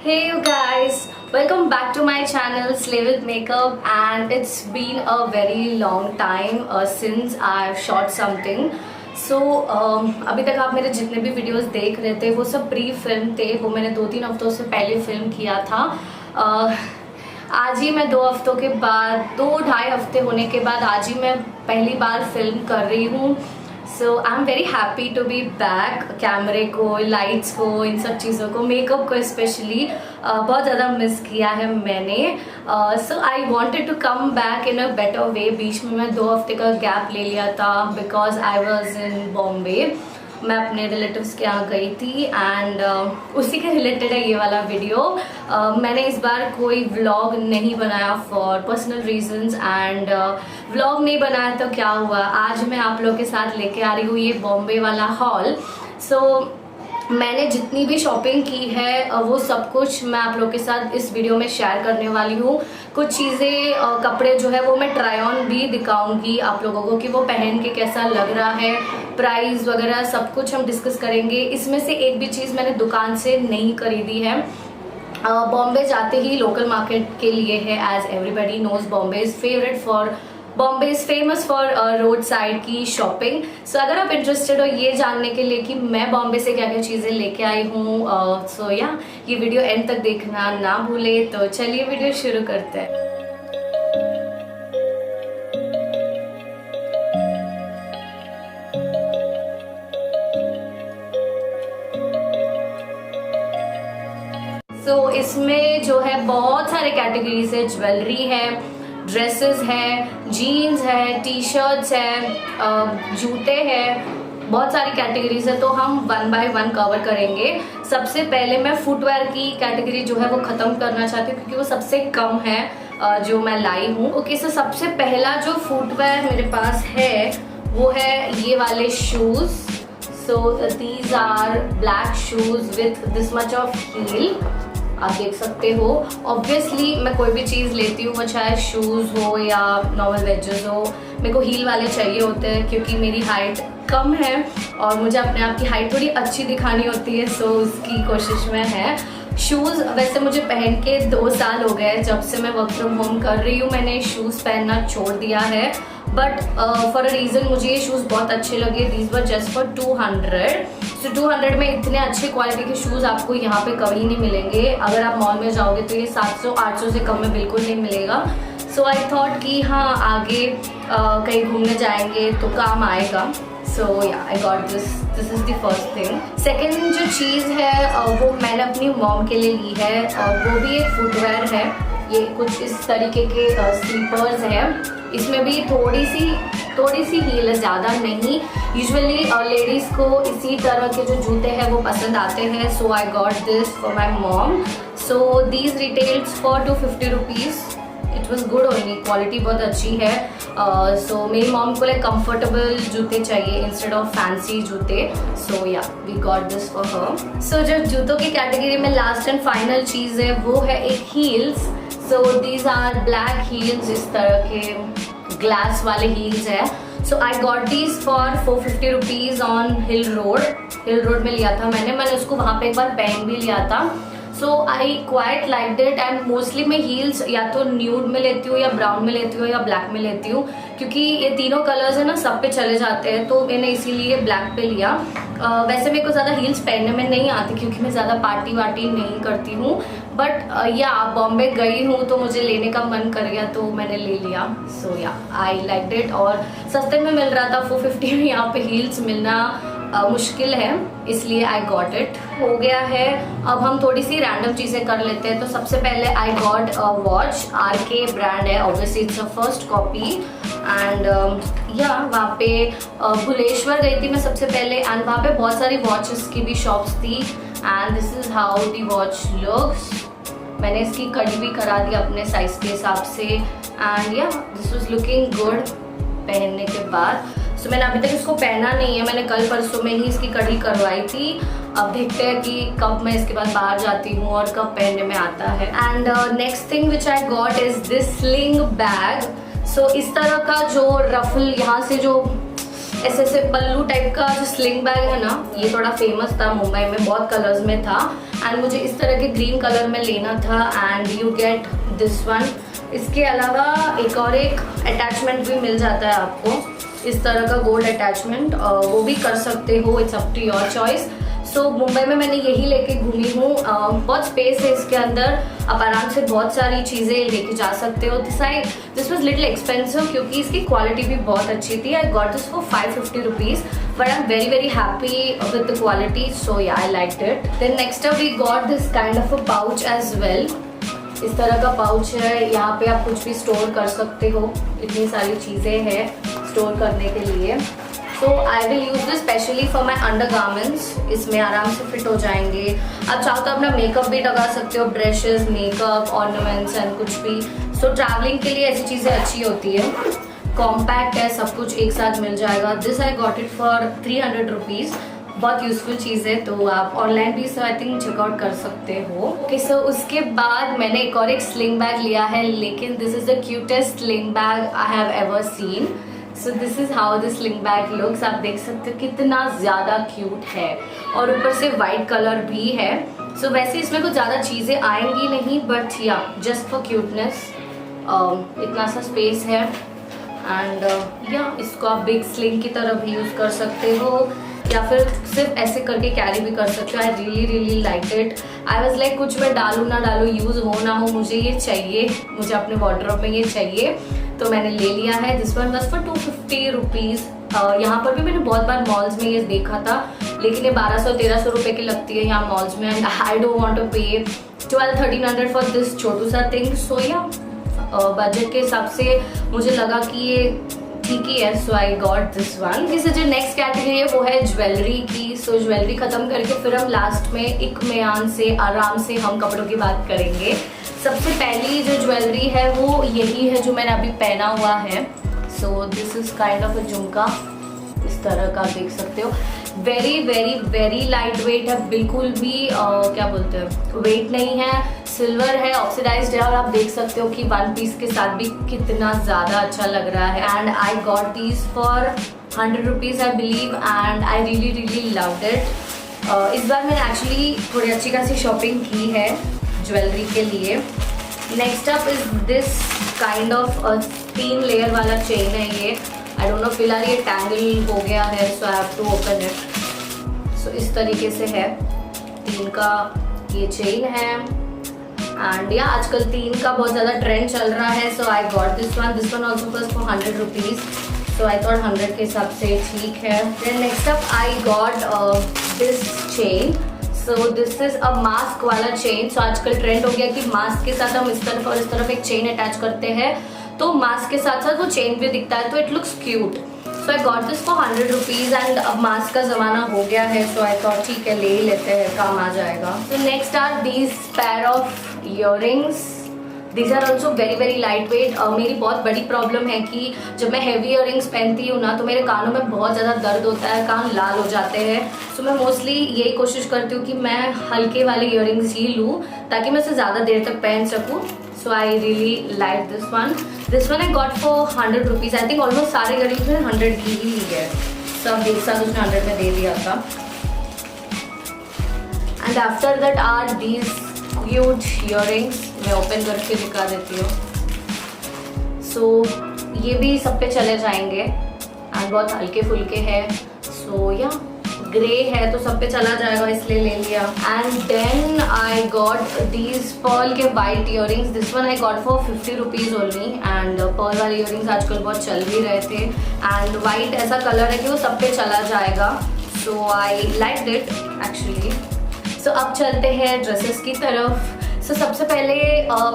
Hey you guys, welcome back to my channel Slay with Makeup, and it's been a very long time since I've shot something. So अभी तक आप मेरे जितने भी videos देख रहे थे वो सब प्री फिल्म थे, वो मैंने 2-3 हफ्तों से पहले फिल्म किया था। आज ही मैं 2 हफ्तों के बाद 2-2.5 हफ्ते होने के बाद आज ही मैं पहली बार फिल्म कर रही हूँ। So I am very happy to be back. कैमरे को, लाइट्स को, इन सब चीज़ों को, मेकअप को स्पेशली बहुत ज़्यादा मिस किया है मैंने। So I wanted to come back in a better way. बीच में मैं 2 हफ्ते का गैप ले लिया था because I was in Bombay. मैं अपने रिलेटिव्स के यहाँ गई थी एंड उसी के रिलेटेड है ये वाला वीडियो। मैंने इस बार कोई व्लॉग नहीं बनाया for personal reasons and vlog नहीं बनाया तो क्या हुआ, आज मैं आप लोगों के साथ लेके आ रही हूँ ये बॉम्बे वाला हॉल। सो मैंने जितनी भी शॉपिंग की है वो सब कुछ मैं आप लोगों के साथ इस वीडियो में शेयर करने वाली हूँ। कुछ चीज़ें, कपड़े जो है वो मैं ट्राई ऑन भी दिखाऊंगी आप लोगों को कि वो पहन के कैसा लग रहा है, प्राइस वगैरह सब कुछ हम डिस्कस करेंगे। इसमें से एक भी चीज़ मैंने दुकान से नहीं खरीदी है। बॉम्बे जाते ही लोकल मार्केट के लिए है, as everybody knows Bombay is famous for road side की शॉपिंग। सो अगर आप इंटरेस्टेड हो ये जानने के लिए कि मैं बॉम्बे से क्या क्या चीज़ें लेके आई हूँ, सो या ये वीडियो एंड तक देखना ना भूले। तो चलिए वीडियो शुरू करते हैं। सो इसमें जो है बहुत सारे कैटेगरी से ज्वेलरी है, ड्रेसेस है, जीन्स है, टी शर्ट्स है, जूते हैं, बहुत सारी कैटेगरीज है। तो हम 1 बाय 1 कवर करेंगे। सबसे पहले मैं फुटवेयर की कैटेगरी जो है वो ख़त्म करना चाहती हूँ क्योंकि वो सबसे कम है जो मैं लाई हूँ। ओके, सो सबसे पहला जो फुटवेयर मेरे पास है वो है ये वाले shoes. So these are black shoes with this much of heel, आप देख सकते हो। ऑब्वियसली मैं कोई भी चीज़ लेती हूँ वो चाहे शूज़ हो या नॉर्मल वेजेस हो, मेरे को हील वाले चाहिए होते हैं क्योंकि मेरी हाइट कम है और मुझे अपने आप की हाइट थोड़ी अच्छी दिखानी होती है। सो उसकी कोशिश में है। शूज़ वैसे मुझे पहन के 2 साल हो गए, जब से मैं वर्क फ्रॉम होम कर रही हूँ मैंने शूज़ पहनना छोड़ दिया है। बट फॉर अ रीज़न मुझे ये शूज़ बहुत अच्छे लगे। These were just for 200। सो 200 में इतने अच्छे क्वालिटी के शूज़ आपको यहाँ पे कभी नहीं मिलेंगे। अगर आप मॉल में जाओगे तो ये 700-800 से कम में बिल्कुल नहीं मिलेगा। सो आई थॉट कि हाँ आगे कहीं घूमने जाएंगे तो काम आएगा। सो yeah I got this is the first thing. Second जो चीज़ है वो मैंने अपनी मॉम के लिए ली है और वो भी एक फुटवेयर है। ये कुछ इस तरीके के स्लीपर्स हैं। इसमें भी थोड़ी सी हील है, ज़्यादा नहीं। यूजुअली लेडीज़ को इसी तरह के जो जूते हैं वो पसंद आते हैं। So I got this for my mom. So these retails for 250 rupees. It was good only, quality बहुत अच्छी है। सो मेरी मॉम को लाइक कंफर्टेबल जूते चाहिए इंस्टेड ऑफ फैंसी जूते। So yeah we got this for her. So जो जूतों की कैटेगरी में लास्ट एंड फाइनल चीज़ है वो है एक heels. So these are black heels, इस तरह के ग्लास वाले हील्स है। So I got these for 450 rupees on hill road में लिया था मैंने उसको वहाँ पे एक बार पहन भी लिया था। So I quite like it and mostly मैं हील्स या तो न्यूड में लेती हूँ या ब्राउन में लेती हूँ या ब्लैक में लेती हूँ क्योंकि ये तीनों कलर्स है ना सब पे चले जाते हैं। तो मैंने इसीलिए ब्लैक पे लिया। वैसे मेरे को ज़्यादा हील्स पहनने में नहीं आती क्योंकि मैं ज़्यादा पार्टी वार्टी नहीं करती हूँ। बट या बॉम्बे गई हूँ तो मुझे लेने का मन कर गया तो मैंने ले लिया। सो या आई लाइक इट और सस्ते में मिल रहा था। 450 में यहाँ पे हील्स मिलना मुश्किल है, इसलिए आई गॉट इट। हो गया है। अब हम थोड़ी सी रैंडम चीज़ें कर लेते हैं। तो सबसे पहले I got a watch, RK brand है, obviously it's a first copy. And yeah वहाँ पे भुलेश्वर गई थी मैं सबसे पहले एंड वहाँ पे बहुत सारी वॉचेस की भी शॉप्स थी। And this is how the watch looks. मैंने इसकी कड़ी भी करा दी अपने साइज के हिसाब से एंड या दिस वाज लुकिंग गुड पहनने के बाद। सो मैंने अभी तक इसको पहना नहीं है, मैंने कल परसों में ही इसकी कड़ी करवाई थी। अब देखते हैं कि कब मैं इसके बाद बाहर जाती हूँ और कब पहनने में आता है। And next thing which I got is this sling bag. So इस तरह का जो रफल यहाँ से जो ऐसे ऐसे पल्लू टाइप का जो स्लिंग बैग है ना, ये थोड़ा फेमस था मुंबई में, बहुत कलर्स में था एंड मुझे इस तरह के ग्रीन कलर में लेना था and you get this one. इसके अलावा एक अटैचमेंट भी मिल जाता है आपको, इस तरह का गोल्ड अटैचमेंट, वो भी कर सकते हो, it's up to your choice. So Mumbai में मैंने यही लेके घूमी हूँ, बहुत स्पेस है इसके अंदर, आप आराम से बहुत सारी चीज़ें लेके जा सकते हो। दिस वॉज लिटिल एक्सपेंसिव क्योंकि इसकी क्वालिटी भी बहुत अच्छी थी। I got this for 550 rupees but I am very very happy with the quality, so yeah I liked it. Then next up we got this kind of a pouch as well. इस तरह का pouch है, यहाँ पे आप कुछ भी store कर सकते हो, इतनी सारी चीज़ें हैं स्टोर करने के लिए। So I will use this specially for my undergarments, इसमें आराम से फिट हो जाएंगे। आप चाहो तो अपना मेकअप भी लगा सकते हो, ब्रशेज, मेकअप, ऑर्नामेंट्स एंड कुछ भी। सो ट्रैवलिंग के लिए ऐसी चीज़ें अच्छी होती है, कॉम्पैक्ट है, सब कुछ एक साथ मिल जाएगा। This I got it for 300 rupees, बहुत यूजफुल चीज़ है, तो आप ऑनलाइन भी इसको आई थिंक चेकआउट कर सकते हो। ओके, सो उसके बाद मैंने एक स्लिंग बैग लिया है, लेकिन this is the cutest sling bag I have ever seen. So this is how the sling bag looks. आप देख सकते हो कितना ज़्यादा क्यूट है और ऊपर से वाइट कलर भी है। सो वैसे इसमें कुछ ज़्यादा चीज़ें आएंगी नहीं, बट या जस्ट फॉर क्यूटनेस इतना सा स्पेस है एंड या इसको आप बिग स्लिंग की तरह भी यूज़ कर सकते हो या फिर सिर्फ ऐसे करके कैरी भी कर सकते हो। आई really really like it. I was like कुछ मैं डालूँ ना डालूँ, यूज़ हो ना हो, मुझे ये चाहिए, मुझे अपने वार्डरोब में ये चाहिए, तो मैंने ले लिया है। This one was for 250 rupees. यहाँ पर भी मैंने बहुत बार मॉल्स में ये देखा था, लेकिन ये 1200-1300 रुपये की लगती है यहाँ मॉल्स में and I don't want to pay 1200-1300 for this छोटू सा थिंग। सो या बजट के हिसाब से मुझे लगा कि ये ठीक ही है, so I got this one. इससे जो नेक्स्ट कैटेगरी है वो है ज्वेलरी की। सो ज्वेलरी खत्म करके फिर हम लास्ट में इत्मीनान से आराम से हम कपड़ों की बात करेंगे। सबसे पहली जो ज्वेलरी है वो यही है जो मैंने अभी पहना हुआ है। सो दिस इज काइंड ऑफ अ झुमका, इस तरह का देख सकते हो। Very very very light wait है, बिल्कुल भी क्या बोलते हैं, वेट नहीं है, सिल्वर है, ऑक्सीडाइज्ड है और आप देख सकते हो कि वन पीस के साथ भी कितना ज़्यादा अच्छा लग रहा है। And I got these for 100 rupees I believe and I really really loved it. इस बार मैंने एक्चुअली थोड़ी अच्छी खासी शॉपिंग की है ज्वेलरी के लिए। Next up is this kind of 3 layer वाला चेन है ये। आई डोंट नो, फिलहाल ये टैंगल हो गया है, so I have to open it. So इस तरीके से है, 3 का ये चेन है एंड या आजकल 3 का बहुत ज़्यादा ट्रेंड चल रहा है। So I got this one also cost for 100 rupees, so I thought 100 के हिसाब से ठीक है। Then next up I got this chain. So this is a mask वाला चेन। सो आजकल ट्रेंड हो गया कि मास्क के साथ हम इस तरफ और इस तरफ एक चेन अटैच करते हैं, तो मास्क के साथ साथ वो चेन भी दिखता है, तो it looks cute. So I got this for 100 rupees and अब मास्क का ज़माना हो गया है, सो आई थॉट ठीक है ले ही लेते हैं, काम आ जाएगा। So next are these pair of earrings. These are also very very light weight. मेरी बहुत बड़ी प्रॉब्लम है कि जब मैं हैवी ईयरिंग्स पहनती हूँ ना, तो मेरे कानों में बहुत ज़्यादा दर्द होता है, कान लाल हो जाते हैं। सो मैं मोस्टली यही कोशिश करती हूँ कि मैं हल्के वाले ईयरिंग्स ही लूँ ताकि मैं इसे ज़्यादा देर तक पहन सकूँ। So I really like this one I got for 100 rupees. I think almost सारे ईयरिंग्स में 100 की ही ली है, सब एक साथ उसने 100 में दे दिया था। And after that are these cute earrings. मैं ओपन करके दिखा देती हूँ। सो ये भी सब पे चले जाएंगे एंड बहुत हल्के फुल्के हैं। सो या ग्रे है तो सब पे चला जाएगा, इसलिए ले लिया। And then I got these pearl के white earrings. This one I got for 50 rupees only and pearl वाले ईयरिंग्स आजकल बहुत चल भी रहे थे एंड वाइट ऐसा कलर है कि वो सब पे चला जाएगा। सो आई लाइक इट एक्चुअली। सो अब चलते हैं ड्रेसेस की तरफ। सो सबसे पहले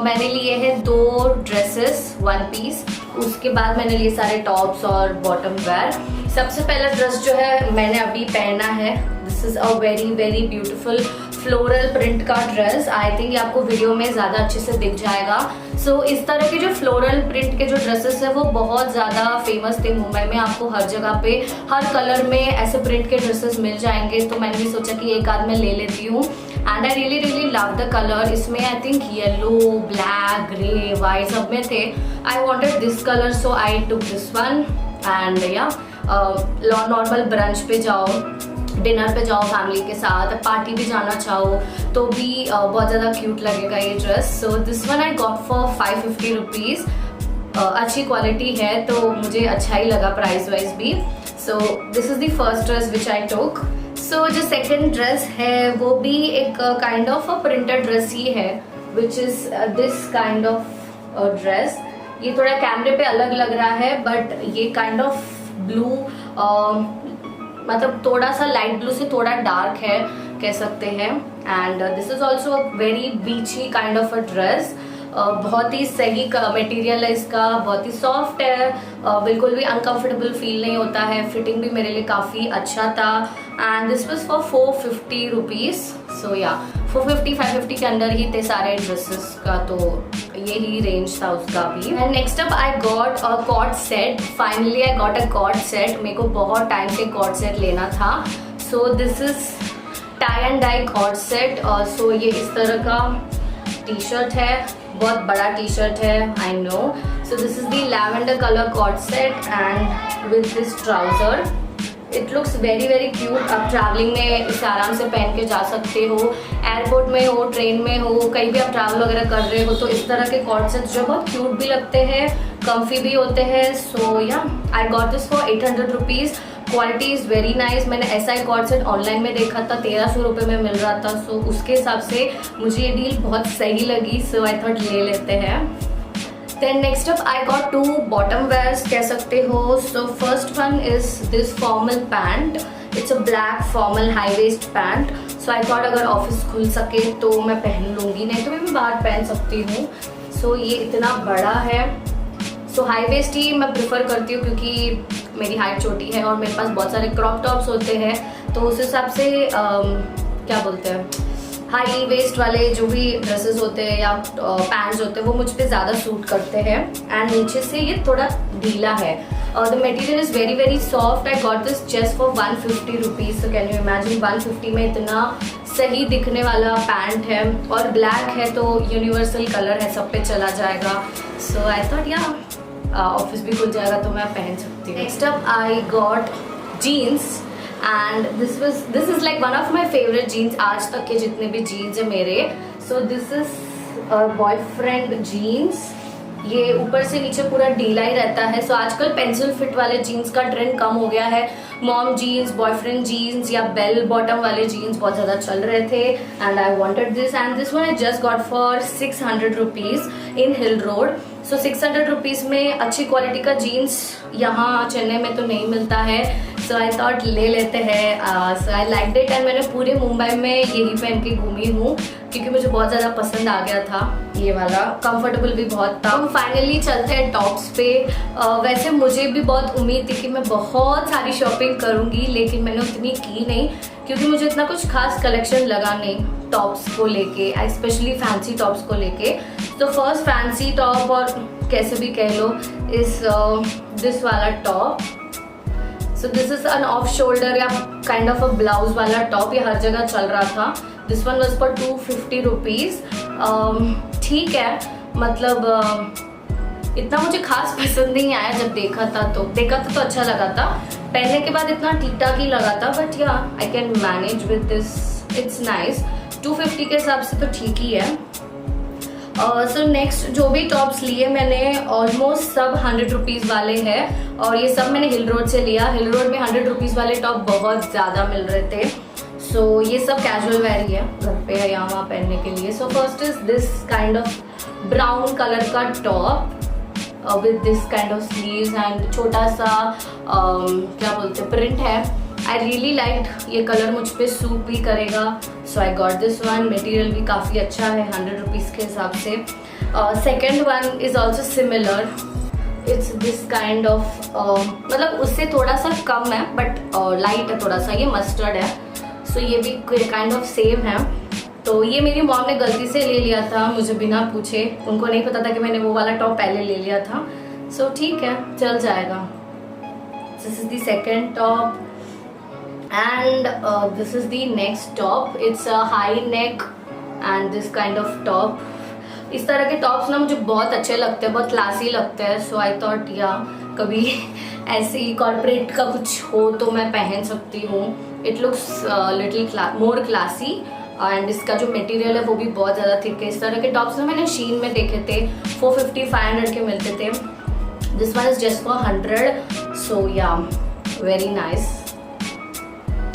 मैंने लिए हैं 2 ड्रेसेस 1 पीस, उसके बाद मैंने लिए सारे टॉप्स और बॉटम वेयर। सबसे पहला ड्रेस जो है मैंने अभी पहना है, this is a very very beautiful floral print का ड्रेस। आई थिंक ये आपको वीडियो में ज़्यादा अच्छे से दिख जाएगा। सो इस तरह के जो फ्लोरल प्रिंट के जो ड्रेसेस है वो बहुत ज़्यादा फेमस थे मुंबई में। आपको हर जगह पे हर कलर में ऐसे प्रिंट के ड्रेसेस मिल जाएंगे, तो मैंने भी सोचा कि एक आध मैं ले लेती हूँ and I really really love the colour. इसमें I think yellow, black, grey, white सब में थे। I wanted this colour, so I took this one and yeah normal brunch पे जाओ, डिनर पे जाओ फैमिली के साथ, पार्टी भी जाना चाहो तो भी बहुत ज़्यादा क्यूट लगेगा ये dress. So this one I got for 550 rupees. अच्छी क्वालिटी है तो मुझे अच्छा ही लगा प्राइस वाइज भी. So this is the first dress which I took. So जो सेकेंड ड्रेस है वो भी एक kind of a printed dress ही है, which is this kind of dress. ये थोड़ा कैमरे पे अलग लग रहा है बट ये काइंड ऑफ ब्लू, मतलब थोड़ा सा लाइट ब्लू से थोड़ा डार्क है कह सकते हैं. And this is also a very बीची काइंड ऑफ अ ड्रेस. बहुत ही सही मटेरियल है इसका, बहुत ही सॉफ्ट है, बिल्कुल भी अनकंफर्टेबल फील नहीं होता है. फिटिंग भी मेरे लिए काफ़ी अच्छा था. And this was for 450 rupees. So yeah 450-550 के अंदर ही थे सारे ड्रेसेस का, तो यही रेंज था उसका भी. And next up I got a cord set. Finally I got a cord set. मेरे को बहुत टाइम से कॉर्ड सेट लेना था. So this is tie and dye cord set. So ये इस तरह का टी शर्ट है, बहुत बड़ा टी शर्ट है, I know. So this is the lavender colour cord set and with this trouser. It looks very very cute. आप travelling में इसे आराम से पहन के जा सकते हो, एयरपोर्ट में हो, ट्रेन में हो, कहीं भी आप ट्रैवल वगैरह कर रहे हो तो इस तरह के कॉर्ड सेट्स जो बहुत क्यूट भी लगते हैं, कम्फी भी होते हैं. सो yeah I got this for 800 rupees. Quality is very nice. मैंने ऐसा ही कॉर्ड सेट ऑनलाइन में देखा था, 1300 रुपये में मिल रहा था. सो उसके हिसाब से मुझे ये डील बहुत सही लगी. सो आई थॉट ले लेते हैं. Then next up I got two bottom wears कह सकते हो. So first one is this formal pant. It's a black formal high waist pant. So I thought अगर ऑफिस खुल सके तो मैं पहन लूँगी, नहीं तो मैं बाहर पहन सकती हूँ. So ये इतना बड़ा है. So high waist ही मैं प्रेफर करती हूँ क्योंकि मेरी हाइट छोटी है और मेरे पास बहुत सारे क्रॉप टॉप्स होते हैं, तो उस हिसाब से क्या बोलते हैं, हाई वेस्ट वाले जो भी ड्रेसेस होते हैं या पैंट्स होते हैं वो मुझ पे ज़्यादा सूट करते हैं. एंड नीचे से ये थोड़ा ढीला है. The material is very very soft. I got this just for 150 rupees. So can you imagine 150 में इतना सही दिखने वाला पैंट है और ब्लैक है तो यूनिवर्सल कलर है, सब पे चला जाएगा. सो आई थॉट या ऑफिस भी खुल जाएगा तो मैं पहन सकती हूँ. Next up I got jeans. And this is like one of my favourite jeans आज तक के जितने भी जीन्स है मेरे. So this is boyfriend jeans. ये ऊपर से नीचे पूरा ढीला ही रहता है. सो आजकल पेंसिल फिट वाले जीन्स का ट्रेंड कम हो गया है. मॉम जीन्स, बॉयफ्रेंड जीन्स या बेल बॉटम वाले जीन्स बहुत ज़्यादा चल रहे थे. And I wanted this and this one I just got for 600 rupees in hill road. So 600 rupees में अच्छी क्वालिटी का जीन्स यहाँ चेन्नई में तो नहीं मिलता है. सो आई थॉट ले लेते हैं. So I like it and मैंने पूरे मुंबई में यही पहन के घूमी हूँ क्योंकि मुझे बहुत ज़्यादा पसंद आ गया था ये वाला. कंफर्टेबल भी बहुत था. हम फाइनली चलते हैं टॉप्स पे. वैसे मुझे भी बहुत उम्मीद थी कि मैं बहुत सारी शॉपिंग करूँगी, लेकिन मैंने उतनी की नहीं क्योंकि मुझे इतना कुछ खास कलेक्शन लगा नहीं टॉप्स को लेके, स्पेशली फैंसी टॉप्स को लेके. तो फर्स्ट फैंसी टॉप और कैसे भी कह लो इस दिस वाला top. So this is an off shoulder या काइंड ऑफ अ ब्लाउज वाला टॉप. ये हर जगह चल रहा था. This one was for 250 rupees. ठीक है, मतलब इतना मुझे खास पसंद नहीं आया. जब देखा था तो अच्छा लगा था. पहनने के बाद इतना ठीक ठाक ही लगा था, बट या I can manage with this. It's nice. 250 के हिसाब से तो ठीक ही है. सो नेक्स्ट जो भी टॉप्स लिए मैंने ऑलमोस्ट सब 100 रुपीज़ वाले हैं और ये सब मैंने हिल रोड से लिया. हिल रोड में 100 रुपीज़ वाले टॉप बहुत ज़्यादा मिल रहे थे. सो ये सब कैजुअल वेयर ही है, घर पे है यहाँ वहाँ पहनने के लिए. So first is this kind of brown colour का top with this kind of sleeves and छोटा सा क्या बोलते हैं प्रिंट है. आई रियली लाइक ये कलर, मुझ पे सूट भी करेगा. So I got this one. Material भी काफ़ी अच्छा है 100 रुपीज़ के हिसाब से. Second one is also similar. It's this kind of मतलब उससे थोड़ा सा कम है बट लाइट है थोड़ा सा. ये मस्टर्ड है. सो ये भी काइंड ऑफ सेम है. तो ये मेरी मॉम ने गलती से ले लिया था मुझे बिना पूछे. उनको नहीं पता था कि मैंने वो वाला टॉप पहले ले लिया था. सो ठीक है, चल जाएगा. This is the second top and this is the next top. It's a high neck and this kind of top. इस तरह के टॉप्स ना मुझे बहुत अच्छे लगते हैं, बहुत क्लासी लगते हैं. सो आई थॉट या कभी ऐसी कॉर्पोरेट का कुछ हो तो मैं पहन सकती हूँ। It looks little more classy and इसका जो मटेरियल है वो भी बहुत ज़्यादा थिक है। इस तरह के टॉप्स ना मैंने शीन में देखे थे, 450-500 के मिलते थे। This one is just for 100, सो या very nice.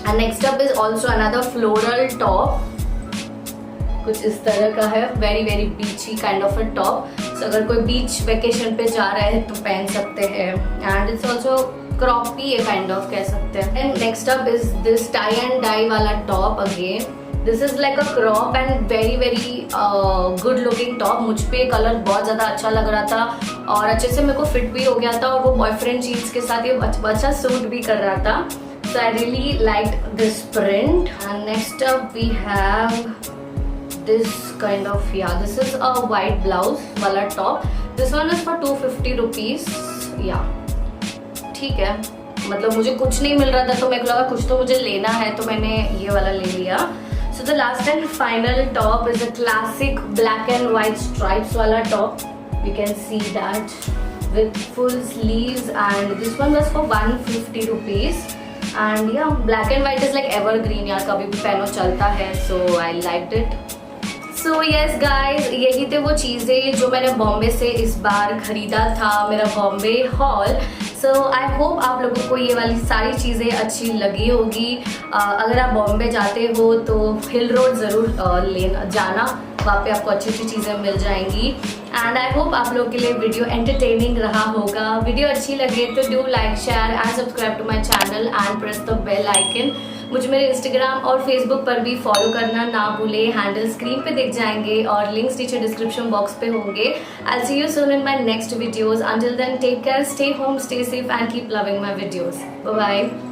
And next up is also another floral top, कुछ इस तरह का है, वेरी वेरी बीची काइंड ऑफ अ टॉप। सो अगर कोई बीच वेकेशन पे जा रहा है तो पहन सकते हैं। एंड इट्स ऑल्सो क्रॉपी है काइंड ऑफ, कह सकते हैं। And next up is this tie and dye वाला top again. This is like a crop and very very good looking top. मुझ पे कलर बहुत ज़्यादा अच्छा लग रहा था और अच्छे से मेरे को फिट भी हो गया था और वो बॉयफ्रेंड जीन्स के साथ ये अच्छा सूट भी कर रहा था। So I really like this print. And next up we have this kind of, yeah, this is a white blouse वाला top. This one is for 250 rupees. yeah, ठीक है, मतलब मुझे कुछ नहीं मिल रहा था तो मेरे को लगा कुछ तो मुझे लेना है तो मैंने ये वाला ले लिया। So the last and final top is a classic black and white stripes वाला top. You can see that with full sleeves and this one was for 150 rupees. And yeah, black and white is like evergreen यार, कभी भी पहनो चलता है। So I liked it. So yes guys, यही थे वो चीज़ें जो मैंने बॉम्बे से इस बार ख़रीदा था, मेरा Bombay hall. So I hope आप लोगों को ये वाली सारी चीज़ें अच्छी लगी होगी। अगर आप बॉम्बे जाते हो तो हिल रोड ज़रूर लेना जाना, वहाँ पे आपको अच्छी अच्छी चीज़ें मिल जाएंगी। एंड आई होप आप लोगों के लिए वीडियो एंटरटेनिंग रहा होगा। वीडियो अच्छी लगे तो do like, share and subscribe to my channel and press the bell icon. मुझे मेरे इंस्टाग्राम और फेसबुक पर भी फॉलो करना ना भूले, हैंडल स्क्रीन पे दिख जाएंगे और लिंक्स नीचे डिस्क्रिप्शन बॉक्स पे होंगे। I see you soon in my next videos. Until then take care, stay home, stay safe and keep loving my videos. Bye bye.